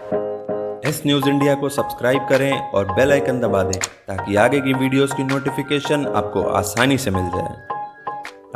S news India को subscribe करें और बेल आइकन दबा दें ताकि आगे की वीडियोस की नोटिफिकेशन आपको आसानी से मिल जाए।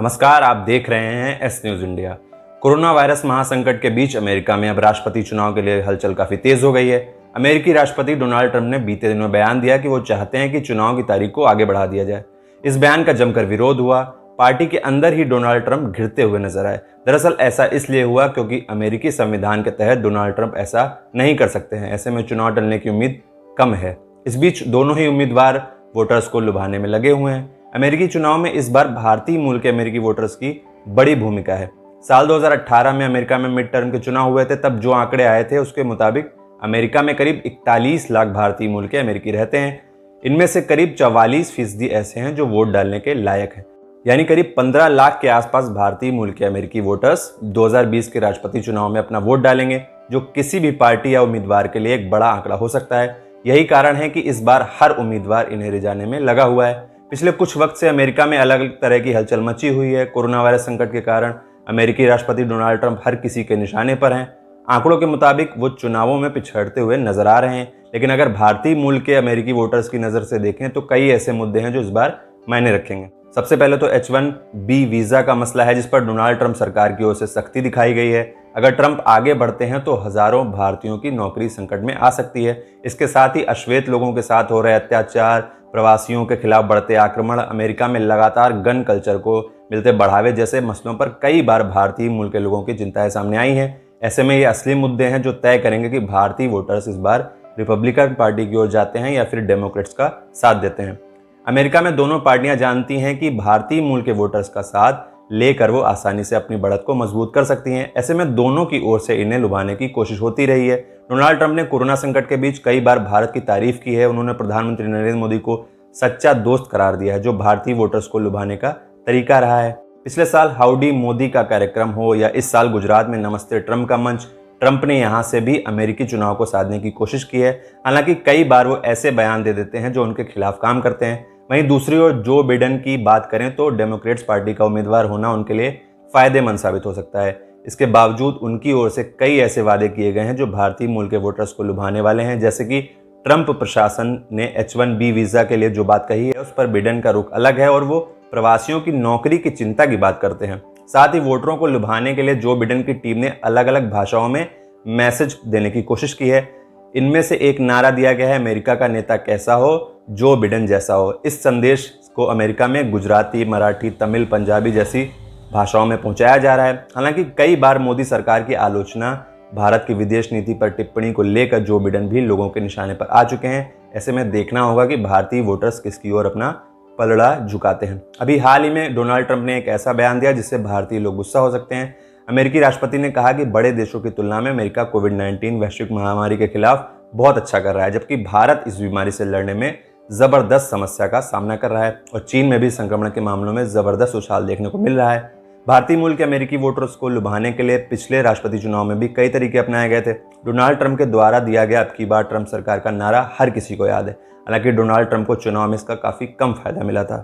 नमस्कार, आप देख रहे हैं S news India. Corona virus महासंकट के बीच अमेरिका में अब राष्ट्रपति चुनाव के लिए हलचल काफी तेज हो गई है। अमेरिकी राष्ट्रपति डोनाल्ड ट्रंप ने बीते दिनों में बयान दिया कि वो चाहते हैं कि चुनाव की तारीख को आगे बढ़ा दिया जाए। इस बयान का जमकर विरोध हुआ। पार्टी के अंदर ही डोनाल्ड ट्रंप घिरते हुए नजर आए। दरअसल ऐसा इसलिए हुआ क्योंकि अमेरिकी संविधान के तहत डोनाल्ड ट्रंप ऐसा नहीं कर सकते हैं। ऐसे में चुनाव टलने की उम्मीद कम है। इस बीच दोनों ही उम्मीदवार वोटर्स को लुभाने में लगे हुए हैं। अमेरिकी चुनाव में इस बार भारतीय मूल के अमेरिकी वोटर्स की बड़ी भूमिका है। साल 2018 में अमेरिका में मिड टर्म के चुनाव हुए थे। तब जो आंकड़े आए थे उसके मुताबिक अमेरिका में करीब 41 लाख भारतीय मूल के अमेरिकी रहते हैं। इनमें से करीब 44% ऐसे हैं जो वोट डालने के लायक हैं। यानी करीब 15 लाख के आसपास भारतीय मूल के अमेरिकी वोटर्स 2020 के राष्ट्रपति चुनाव में अपना वोट डालेंगे, जो किसी भी पार्टी या उम्मीदवार के लिए एक बड़ा आंकड़ा हो सकता है। यही कारण है कि इस बार हर उम्मीदवार इन्हें रिझाने में लगा हुआ है। पिछले कुछ वक्त से अमेरिका में अलग अलग तरह की हलचल मची हुई है। कोरोना वायरस संकट के कारण अमेरिकी राष्ट्रपति डोनाल्ड ट्रंप हर किसी के निशाने पर हैं। आंकड़ों के मुताबिक वो चुनावों में पिछड़ते हुए नजर आ रहे हैं। लेकिन अगर भारतीय मूल के अमेरिकी वोटर्स की नज़र से देखें तो कई ऐसे मुद्दे हैं जो इस बार मायने रखेंगे। सबसे पहले तो H1B वीज़ा का मसला है, जिस पर डोनाल्ड ट्रंप सरकार की ओर से सख्ती दिखाई गई है। अगर ट्रंप आगे बढ़ते हैं तो हजारों भारतीयों की नौकरी संकट में आ सकती है। इसके साथ ही अश्वेत लोगों के साथ हो रहे अत्याचार, प्रवासियों के खिलाफ बढ़ते आक्रमण, अमेरिका में लगातार गन कल्चर को मिलते बढ़ावे जैसे मसलों पर कई बार भारतीय मूल के लोगों की चिंताएं सामने आई हैं। ऐसे में ये असली मुद्दे हैं जो तय करेंगे कि भारतीय वोटर्स इस बार रिपब्लिकन पार्टी की ओर जाते हैं या फिर डेमोक्रेट्स का साथ देते हैं। अमेरिका में दोनों पार्टियां जानती हैं कि भारतीय मूल के वोटर्स का साथ लेकर वो आसानी से अपनी बढ़त को मजबूत कर सकती हैं। ऐसे में दोनों की ओर से इन्हें लुभाने की कोशिश होती रही है। डोनाल्ड ट्रंप ने कोरोना संकट के बीच कई बार भारत की तारीफ की है। उन्होंने प्रधानमंत्री नरेंद्र मोदी को सच्चा दोस्त करार दिया है, जो भारतीय वोटर्स को लुभाने का तरीका रहा है। पिछले साल हाउडी मोदी का कार्यक्रम हो या इस साल गुजरात में नमस्ते ट्रंप का मंच, ट्रंप ने यहां से भी अमेरिकी चुनाव को साधने की कोशिश की है। हालांकि कई बार वो ऐसे बयान दे देते हैं जो उनके खिलाफ काम करते हैं। वहीं दूसरी ओर जो बिडेन की बात करें तो डेमोक्रेट्स पार्टी का उम्मीदवार होना उनके लिए फायदेमंद साबित हो सकता है। इसके बावजूद उनकी ओर से कई ऐसे वादे किए गए हैं जो भारतीय मूल के वोटर्स को लुभाने वाले हैं। जैसे कि ट्रंप प्रशासन ने H1B वीज़ा के लिए जो बात कही है उस पर बिडेन का रुख अलग है और वो प्रवासियों की नौकरी की चिंता की बात करते हैं। साथ ही वोटरों को लुभाने के लिए जो बिडेन की टीम ने अलग अलग भाषाओं में मैसेज देने की कोशिश की है। इनमें से एक नारा दिया गया है, अमेरिका का नेता कैसा हो, जो बिडेन जैसा हो। इस संदेश को अमेरिका में गुजराती, मराठी, तमिल, पंजाबी जैसी भाषाओं में पहुंचाया जा रहा है। हालांकि कई बार मोदी सरकार की आलोचना, भारत की विदेश नीति पर टिप्पणी को लेकर जो बिडेन भी लोगों के निशाने पर आ चुके हैं। ऐसे में देखना होगा कि भारतीय वोटर्स किसकी ओर अपना पलड़ा झुकाते हैं। अभी हाल ही में डोनाल्ड ट्रंप ने एक ऐसा बयान दिया जिससे भारतीय लोग गुस्सा हो सकते हैं। अमेरिकी राष्ट्रपति ने कहा कि बड़े देशों की तुलना में अमेरिका कोविड-19 वैश्विक महामारी के खिलाफ बहुत अच्छा कर रहा है, जबकि भारत इस बीमारी से लड़ने में जबरदस्त समस्या का सामना कर रहा है और चीन में भी संक्रमण के मामलों में जबरदस्त उछाल देखने को मिल रहा है। भारतीय मूल के अमेरिकी वोटर्स को लुभाने के लिए पिछले राष्ट्रपति चुनाव में भी कई तरीके अपनाए गए थे। डोनाल्ड ट्रंप के द्वारा दिया गया अब की बार ट्रंप सरकार का नारा हर किसी को याद है। हालांकि डोनाल्ड ट्रंप को चुनाव में इसका काफी कम फायदा मिला था,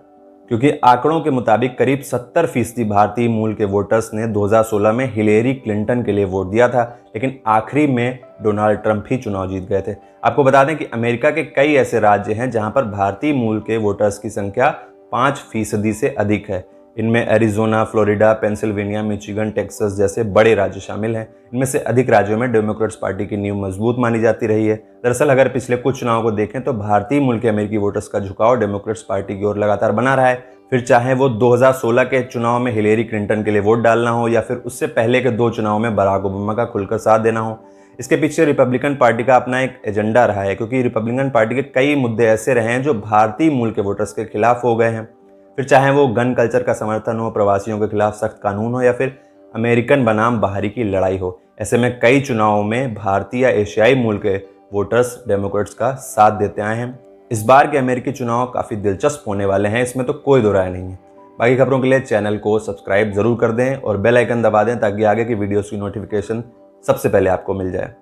क्योंकि आंकड़ों के मुताबिक करीब 70% भारतीय मूल के वोटर्स ने 2016 में हिलेरी क्लिंटन के लिए वोट दिया था, लेकिन आखिरी में डोनाल्ड ट्रंप ही चुनाव जीत गए थे। आपको बता दें कि अमेरिका के कई ऐसे राज्य हैं जहां पर भारतीय मूल के वोटर्स की संख्या 5% से अधिक है। इनमें Arizona, Florida, Pennsylvania, Michigan, Texas जैसे बड़े राज्य शामिल हैं। इनमें से अधिक राज्यों में डेमोक्रेट्स पार्टी की नींव मजबूत मानी जाती रही है। दरअसल अगर पिछले कुछ चुनाव को देखें तो भारतीय मूल के अमेरिकी वोटर्स का झुकाव डेमोक्रेट्स पार्टी की ओर लगातार बना रहा है। फिर चाहे वो 2016 के चुनाव में हिलेरी क्लिंटन के लिए वोट डालना हो या फिर उससे पहले के 2 चुनाव में बराक ओबामा का खुलकर साथ देना हो, इसके पीछे रिपब्लिकन पार्टी का अपना एक एजेंडा रहा है, क्योंकि रिपब्लिकन पार्टी के कई मुद्दे ऐसे रहे हैं जो भारतीय मूल के वोटर्स के खिलाफ हो गए हैं। फिर चाहे वो गन कल्चर का समर्थन हो, प्रवासियों के खिलाफ सख्त कानून हो या फिर अमेरिकन बनाम बाहरी की लड़ाई हो। ऐसे में कई चुनावों में भारतीय या एशियाई मूल के वोटर्स डेमोक्रेट्स का साथ देते आए हैं। इस बार के अमेरिकी चुनाव काफ़ी दिलचस्प होने वाले हैं, इसमें तो कोई दो राय नहीं है। बाकी खबरों के लिए चैनल को सब्सक्राइब जरूर कर दें और बेल आइकन दबा दें ताकि आगे की वीडियोस की नोटिफिकेशन सबसे पहले आपको मिल जाए।